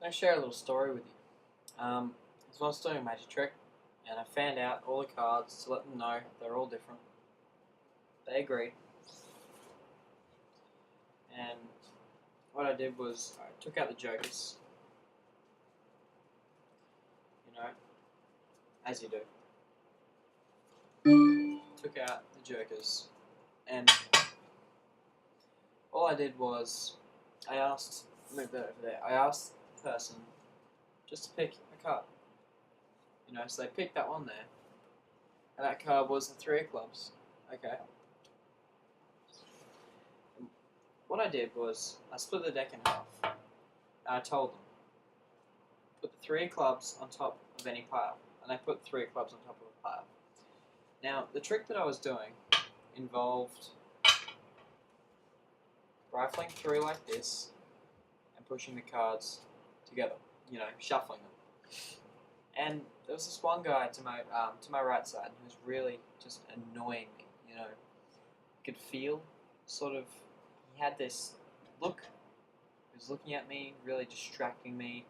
I'm going to share a little story with you. I was doing a magic trick, and I found out all the cards to let them know they're all different. They agreed, and what I did was I took out the jokers, as you do. Took out the jokers, and all I did was I asked, move that over there, I asked the person just to pick a card. So they picked that one there, and that card was the three of clubs. Okay. And what I did was I split the deck in half, and I told them, put the three of clubs on top of any pile, and they put three of clubs on top of a pile. Now, the trick that I was doing involved rifling through like this and pushing the cards together, shuffling them. And there was this one guy to my right side who was really just annoying me. You could feel sort of he had this look. He was looking at me, really distracting me.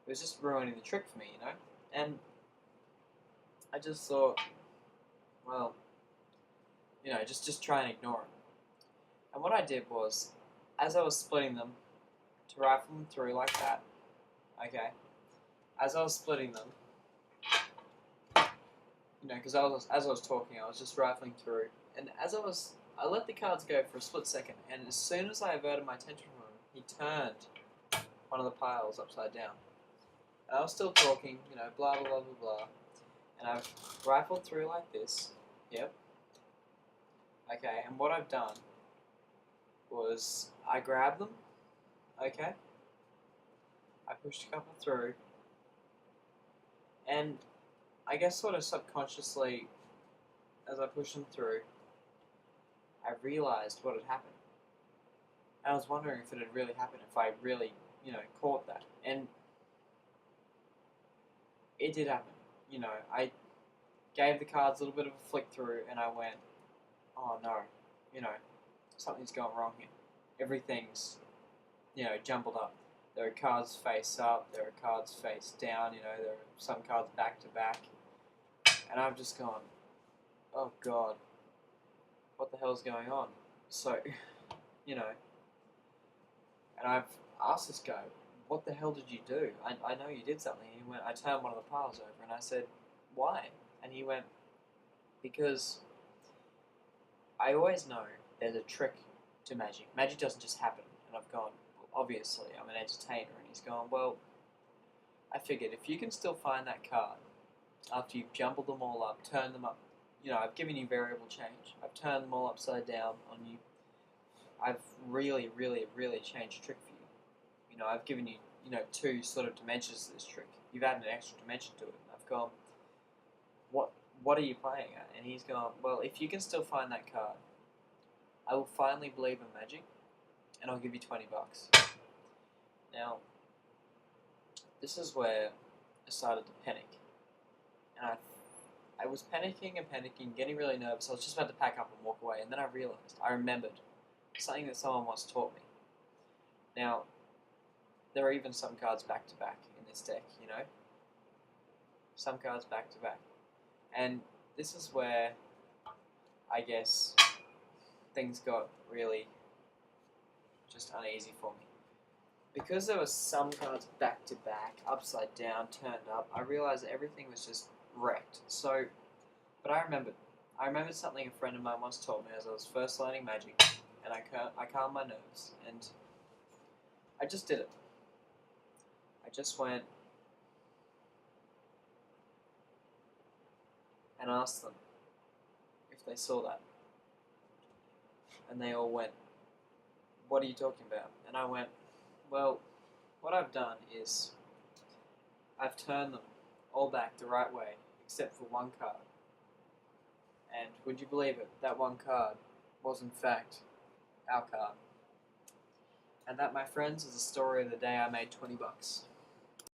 It was just ruining the trick for me, And I just thought, well, just try and ignore him. And what I did was, as I was splitting them, to rifle them through like that, okay, as I was splitting them, because as I was talking, I was just rifling through, and I let the cards go for a split second, and as soon as I averted my attention from him, he turned one of the piles upside down. And I was still talking, blah, blah, blah, blah, blah, and I've rifled through like this, yep, okay, and what I've done was I grabbed them, okay, I pushed a couple through, and I guess sort of subconsciously, as I pushed them through, I realized what had happened. And I was wondering if it had really happened, if I really, caught that. And it did happen. I gave the cards a little bit of a flick through, and I went, oh no, something's going wrong here. Everything's, jumbled up. There are cards face up, there are cards face down, there are some cards back to back. And I've just gone, oh God, what the hell's going on? So, and I've asked this guy, what the hell did you do? I know you did something. And he went, I turned one of the piles over, and I said, why? And he went, because I always know there's a trick to magic. Magic doesn't just happen. And I've gone, well, obviously, I'm an entertainer. And he's gone, well, I figured if you can still find that card after you've jumbled them all up, turned them up, I've given you variable change. I've turned them all upside down on you. I've really, really, really changed the trick for you. I've given you, two sort of dimensions to this trick. You've added an extra dimension to it. And I've gone, what are you playing at? And he's gone, well, if you can still find that card, I will finally believe in magic, and I'll give you $20. Now, this is where I started to panic. And I was panicking, getting really nervous. I was just about to pack up and walk away, and then I remembered something that someone once taught me. Now, there are even some cards back to back in this deck, Some cards back to back. And this is where, I guess, things got really just uneasy for me. Because there were some cards back to back, upside down, turned up, I realized that everything was just wrecked. So, but I remembered something a friend of mine once told me as I was first learning magic, and I calmed my nerves, and I just did it. I just went and asked them if they saw that, and they all went, what are you talking about? And I went, well, what I've done is I've turned them all back the right way, except for one card. And would you believe it, that one card was in fact our card. And that, my friends, is the story of the day I made $20.